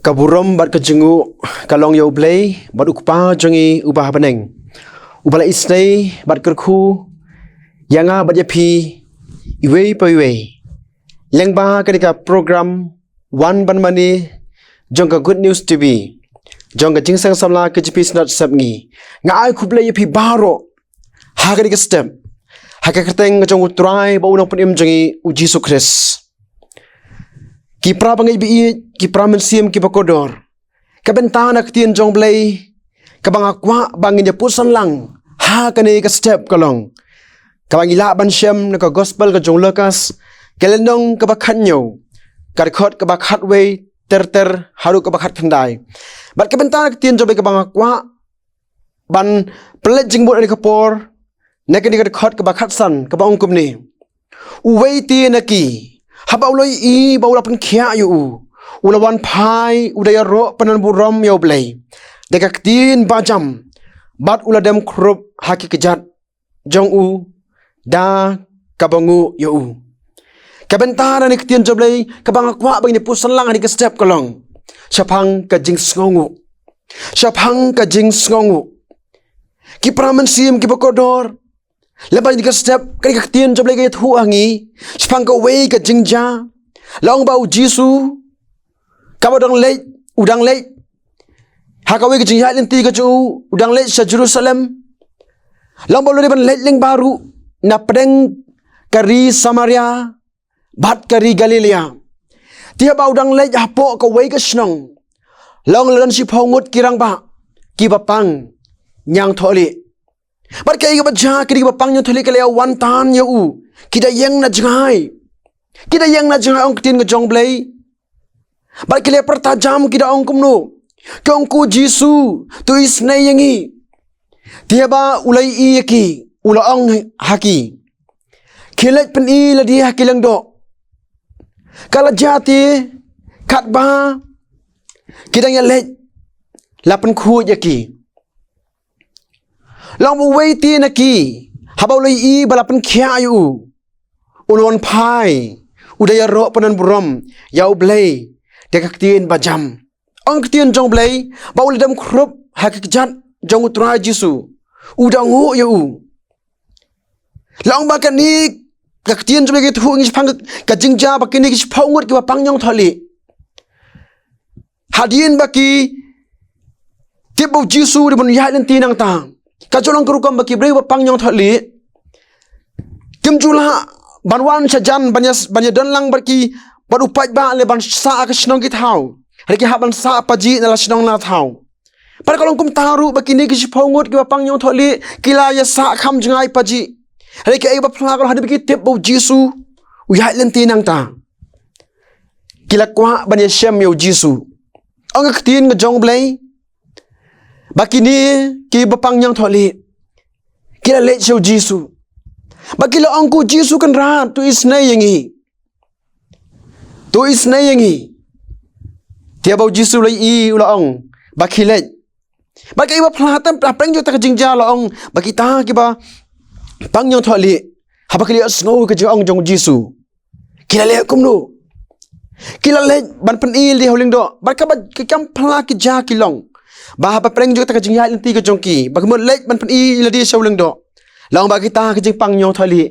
Kaburam bat kejenguk kalong U Blei bat ukpa jongi ubah beneng. Ubala isnei bat kyrkhu yanga bat yapi iwe pa iwe. Lengba ketika program WAN BAN MANE jong ka Good News TV. Jong ka Jingsngewnguh K.J.P Synod Sepngi. Ngai ku Blei yapi baro. Ha ketika step. Ha ka kyrteng jong utrai ba unang penim jongi u Yesus Kristus. Ki prabangai bi ki pramensiam ki bakodor ka bynta Ka Ktien jong Blei ka bangakwa bangin jingpuson lang ha kane ka step kalong ka bangila ban shem na ka gospel ka jong Loukas kelenong ka bakhanyo ka record ka bakhatwe ter haru ka bakhat thandai bat ka bynta Ka Ktien jong Blei ka bangakwa ban pelet jingbut ani kapor na ka record ka bakhat san ka baungkum ni uwei ti na ki haba uloi I baula pen khia yu ulawan phai udaya ro panan buram U Blei de Ka Ktien bajam bat uladem krup haki kejat jong u da kabangu yu ka bentara ni Ktien jong Blei ka bangakwa bang ni pusan lang ani ka step kalong syapang ka Jingsngewnguh syapang ka Jingsngewnguh ki pramensim ki bakodor lepas ni ka step ka Ktien jong Blei ka thu angi syapang ka wei ka jingja long bau Jisu ka udang lei ha ka wei ka jingja lenti ka ju udang lei sa Jerusalem long bau le ban lei ling baru na pedeng kari Samaria bat kari Galilea tia bau udang lei hapo ka wei ka snong long lan si phongut kirang ba ki bapang nyang tholi bat kai ga baja kiri bapang nyang tholi ka le wan tan yu kita yang na jangai ong Ktien ke jong Blei bat kile pertajam kita ong kumno kongku Jisu tu isnei yangi tiaba ulai I ki ula ong haki kilet pen I la dia kilang do kala jati kat ba kita yang let lapan khu yaki long bu wei ti na ki haba ulai I balapan khia yu ulon phai udaya ro panan buram U Blei de Ka Ktien bajam ong Ktien jong Blei baul dam krup hakikjat jong utrai Jisu udang hu yu long bakan ni Ka Ktien jong Blei thu ngi phang ka jingja bakini ki phongut ki bapang nyong tholi hadien baki tibu Jisu de bun ya len tinang ta ka jolong krukam baki Blei bapang nyong tholi kim jula banwan sajan banyak dan lang berki berupai ba le ban sa ka snong ki thau reki ha ban sa paji na la snong na thau par kalong kum taru bakini ki phongut ki bapang nyong tholi kila ya sa kham jangai paji reki ai ba phla kal hadi ki tip bo Jisu u ya len tinang ta kila kwa ban ya shem yo Jisu ong Ktien ke jong Blei bakini ki bapang nyong tholi kila le show Jisu bakila ongku Jisu kan rat tu isnei yangi tia bau Jisu lai I ula ong bakile bakai ba phlatam prang jo ta jingja la ong bakita ki ba pangyong tholi ha bakili asngo ka jong jong Jisu kila le kumnu kila le ban pen I li holing do barka ba ki kam phla ki ja ki long ba ba prang jo ta jingya lenti ka jong ki ba mo le ban pen I la di shawling do long ba kita ke jing pang nyong tholi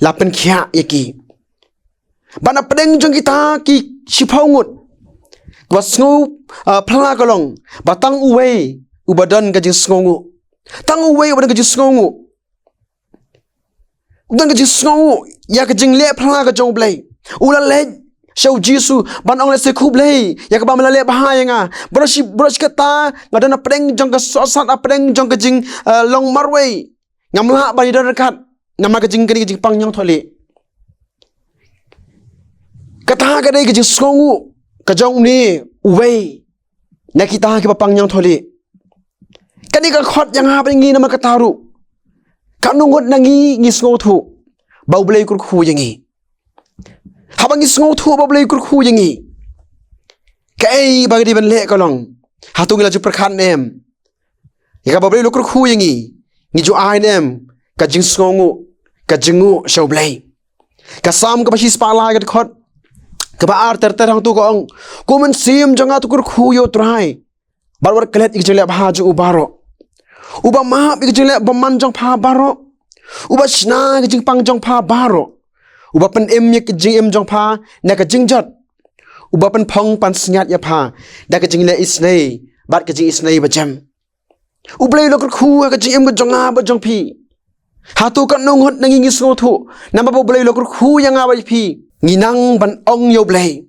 lapen khia yaki bana pedeng jong kita ki siphongut wasngu phla kalong batang uwei ubadan ka Jingsngewnguh tang uwei ubadan ka Jingsngewnguh udan ka Jingsngewnguh ya ka jing le phla ka jong Blei ula le show Jisu ban ong le se khu Blei ya ka ba mala le bahaya nga broshi kata ngadana pedeng jong ka sosat pedeng jong ka jing long marwei ngamla bani dan rekat nama ka jing kani jing pang nyong tholi kata ka dei ka Jingsngewnguh ka jong ni uwei na kita ki bapang nyong tholi kani ka khot yang ha ngi nama ka taru kanungot nangi ngisngo thu bau Blei kyrkhu yangi habang ngisngo thu bau Blei kyrkhu yangi kai bagdi ban le kalong hatung la ju prakhan nem ya bau Blei kyrkhu yangi ngi ju ai nem ka Jingsngewnguh ka jingu U Blei ka sam ka bashi spala ka khot Kebaar terterang tu kong. Kumen sim jangan tu kyrkhu yo try. Barwar kelet ik jelek bahaju ubaro. Uba mahap ik jelek baman jong pha baro. Uba shna ik jingpang jong pha baro. Uba pen em ye jing em jong pha na ka jingjat. Uba pen phong pan sngat ya pha da ka jingle isnei bat ka jing isnei bajam. U Blei lo kyrkhu ka jing em ka jonga ba jong pi. Hatu kan nongot nangingi sotu nama bo Blei lo kyrkhu yang abai pi. Nginang ban ong yo Blei.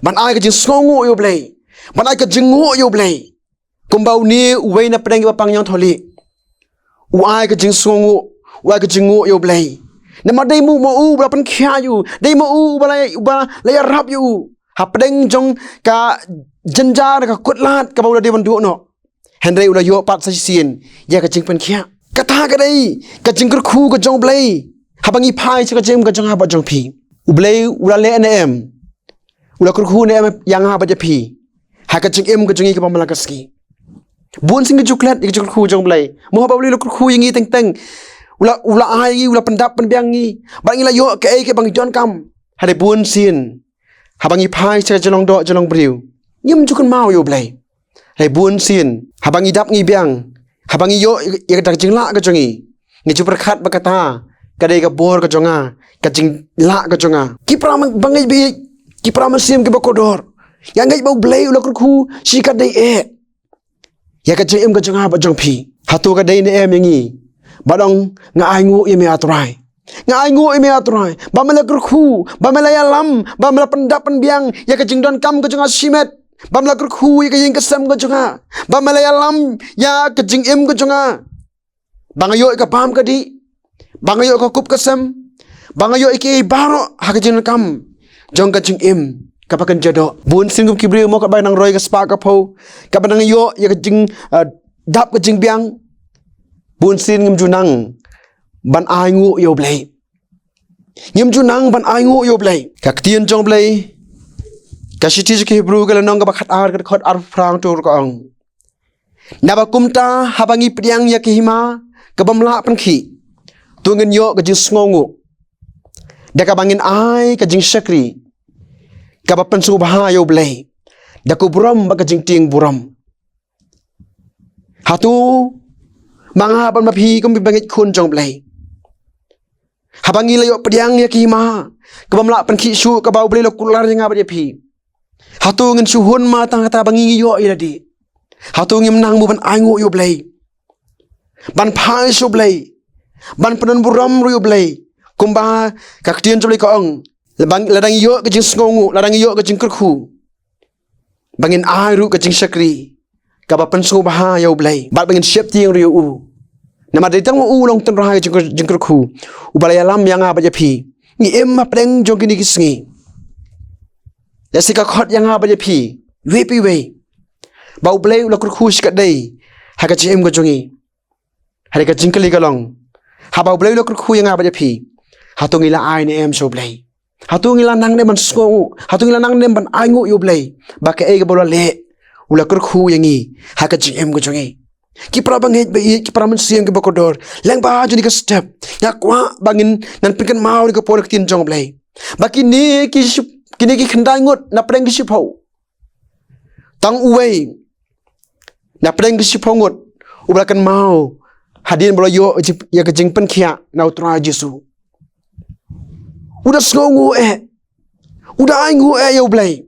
Ban ai ka jing sngongu yo Blei. Ban ai ka jingu yo Blei. Kumbau ni uwei na pedang bapang yang tholi. U ai ka jing sngongu, u ai ka jingu yo Blei. Nama dei mu mo u bra pen khia yu, dei mo u balai uba laya rap yu. Ha pedang jong ka jenjar ka kutlat ka bau de bandu no. Henry ula yo pat sa sin, ya ka jing pen khia. Kata ka dei, ka jing kyrkhu ka jong Blei. Habangi phai cha ka jing ka jong ha ba jong pi. U Blei ula le NM. Ula kyrkhu ne yang ha ba ja pi. Ha ka jing em ka jongi ka pamala kaski. Bun sing juklet ik kyrkhu jong Blei. Mo ba Blei lo kyrkhu yang teng teng. Ula ai ula pendap penbiang ni. Bang ila yo ke bang jon kam. Hade bun sin. Habangi phai cha jelong do jelong briu. Nyem jukun mau yo Blei. Hai bun sin. Habangi dap ngi biang. Habangi yo ya dak jingla ka jongi. Ngi juperkhat bakata. Kadai ka bor ka jonga. Ka jingla ka jonga. Ki pram bangai bi. Ki pram sim ke bakodor. Yang ngai bau Blei ula kyrkhu si ka dei ya ka jing em ka jonga ba jong pi. Hatu ka dei ne em yangi. Badong nga ai ngu ime atrai. Nga ai ngu ime atrai. Ba mala kyrkhu, ba mala yalam, ba mala pendap penbiang ya ka jing don kam ka jonga simet. Ba mala kyrkhu ya ka jing kesem ka jonga. Ba mala yalam ya ka jing em ka jonga. Ba ngayo ka pam ka di. Ba ngayo ka kup kesem. Ba ngayo ke baro ha ka jing kam. Jong ka jing em kapakan jado. Bun singum kibri mo ka ba nang roy ka spa ka po. Ka ba nang yo ya ka jing dap ka jing biang. Bun sin ngim junang ban ai ngu yo Blei. Ngim junang ban ai ngu yo Blei. Ka Ktien jong Blei. Ka shiti ke Hebrew ka lanong ka bakhat ar ka khot ar frang tur ka ong. Naba kumta habangi priang ya ke hima ka bamla pan khi. Tungin yo ka Jingsngewnguh. Da ka bangin ai ka jing shakri. Ka bapan subha yo Blei. Da ku buram ba ka jing ting buram. Hatu Manga ban mapi kum bangit kun jong Blei. Habangi layo pediang ya kima. Kabamla pan ki su ka bau Blei lo kular nga ba pi. Hatu ngin suhun ma tang kata bangi yo iladi. Hatu ngim nang mu ban aingu yo Blei. Ban phai su Blei. Ban penan buram ru yo Blei. Kumba Ka Ktien jom Blei ka ong. Ladang yo ka Jingsngewnguh, ladang yo ka jing kyrkhu. Bangin ai ru ka jing shakri. Ka ba pen su bah yo Blei. Bat bangin siap tiang ru yo u. Nama datang u long ten rahai jing kyrkhu. U balai alam yang ba ja pi. Ngi em ma preng jong kini kisngi. Ya sika khot yang ba ja pi. We pi we. Bau Blei ula kyrkhu sikat dei. Ha ka jing em ka jongi. Ha ka jing kali ka long. Ha bau Blei ula kyrkhu yang ba ja pi. Ha tu ngila ai ne em so Blei. Ha tu ngila nang ne ban sngongu. Ha tu ngila nang ne ban ai ngu yo Blei. Ba ka e ka bola le. Ula kyrkhu yangi. Ha ka jing em ka jongi. Ki prabang het be ki praman siang ke bakodor. Lang ba juni ka step. Ya kwa bangin nan pinkan mau ni ka por Ktien jong Blei. Ba kini ki khandai ngot na preng ki sipau. Tang uwei. Na preng ki sipau ngot. Ublakan mau. Hadin bola yo ya ka jing pen khia na utra Jesu. Udah sngongu Udah aingu yo Blei.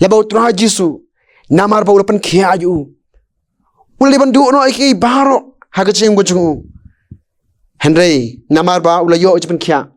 Laba utra Jesu. Namar ba udah pen khia yu. Uli bandu no iki baro haga jing go jung. Henry namar ba ula yo pen khia.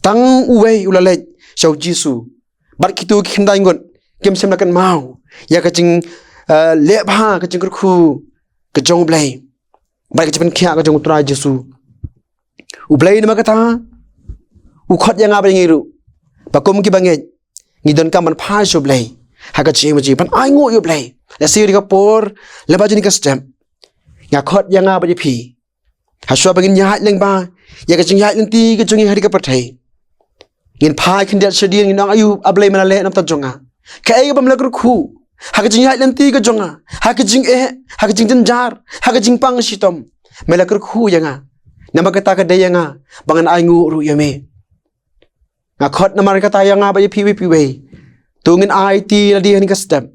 Tang uwei ula le shau Jesu. Bar kitu khandai ngot kem sem nakan mau. Ya ka jing le ba ka jing kyrkhu ka jong Blei. Bar ka pen khia ka jong utra Jesu. U Blei nama kata. U khot yang apa ngiru. Bakum ki banget. Ngidon kam ban phai so Blei. Haga jing ban ai ngu yo Blei. La siri ka por la ba jini ka stem. Ya khot yang ba ji pi. Ha shwa bagin ya leng ba. Ya ka jing ya leng ti ka jungi hari ka pathai. Ngin phai khin det shadien ngin ang ayu ablei mana le nam ta jonga. Ka e bam la kyrkhu. Ha ka jing ya leng ti ka jonga. Ha ka jing ha ka jing janjar. Ha ka jing pang sitom. Mela kyrkhu yanga. Nama kata ka de yanga bangan ai ngu ru yame. Ngakot na marikata yang nga ba piwi. Tungin IT na di ka step.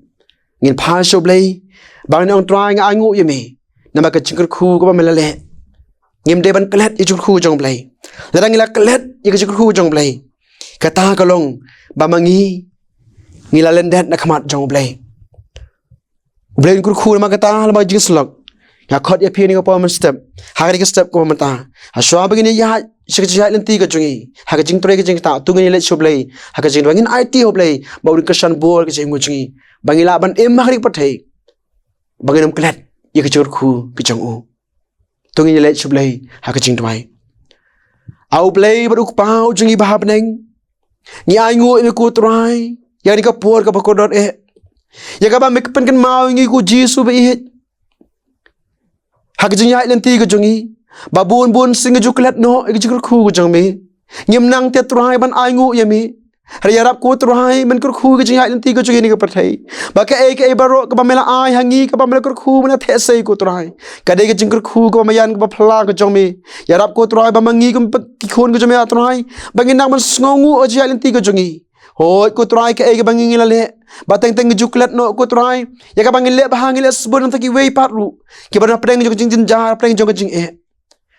Ngin pasyo blay. Bang na ang try nga angu yami. Na magkachingkirkhu ka ba malali. Ngim deban kalet ichukhu jong blay. Larang ila kalet ikachingkirkhu jong blay. Kata kalong bamangi ngilalendet na kamat jong blay. Blay kurkhu na magkata lamang jingslok. Ngakot ya pi ni ka pa man step. Hagari ka step ko mamata. Aswa bagini ya Sikajaya lenti ka jungi, haka jing tore ka jing ta, tungan ilet shoblay, haka jing bangin IT hoblay, bawri kesan bol ka jing jungi, bangila ban hakrik patay, banginam kelet, ya ka kyrkhu ka jong tungan ilet shoblay, haka jing duwai. Au blay baduk pau jungi bahab neng, ni aingu imi ku try, ya ni ka por ka pakodot ya ka ba mekpen kan mau ngi ku jisu ba haka jing ya lenti ka jungi. Babun singa juklat no ikjikru jang me ngim nang te trai ban aingu yami harap ko trai man kurkhu ke jingai lenti ko jini ko pathai baka e baro ka bamela ai hangi ka bamela kurkhu mana the sei ko trai ka de ke jingkurkhu ko mayan ko phla ko jang me yarap ko trai bamangi ko ki khon ko jame trai bangin nang man sngongu o jingai lenti ko jingi hoi ko trai ka e bangi ngilale bateng teng juklat no ko trai ya ka bangin le bahangile sbon taki wei patru ki bana preng jong jing jar preng jong jing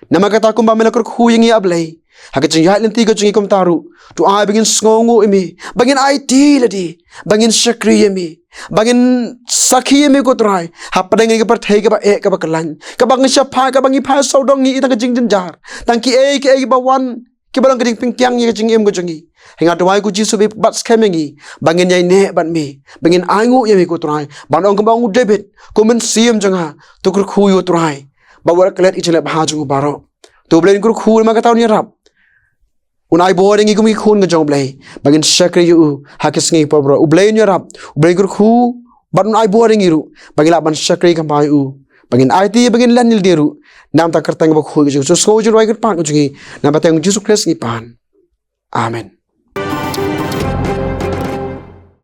Nama kata kum bamela kurkhu yang ia blei. Haka jing yat lenti ko jing ikom taru. Tu ai bangin sngongu imi. Bangin IT ladi. Bangin syakri imi. Bangin sakhi imi ko try. Hapa dengan ke partai ke ba ke ba kelan. Ke bangin syapa ke bangin pa saudong ni itang ke jing jenjar. Tangki ke ba wan. Ke balang ke jing pingkyang ye jing em ko jingi. Hingga tuai ku jisu be bat skemengi. Bangin yai ne ban mi. Bangin aingu yemi ko try. Bandong ke bangu debit. Ko men siem janga. Tu kurkhu yo try. Bawa kelet ichile bahajung baro. Tu blei kurkhu ma ka taw ni rap. Unai boring ikum ikhun ga jong blei. Bangin syakri yu hakis ngi pa bro. U blei ni rap. U blei kurkhu ban unai boring iru. Bangin la ban syakri kam bai u. Bangin IT bangin lanil diru. Nam ta kyrteng ba khu ga so so jur wai kyrpang jungi. Nam ta teng Jesus Christ ni pan. Amen.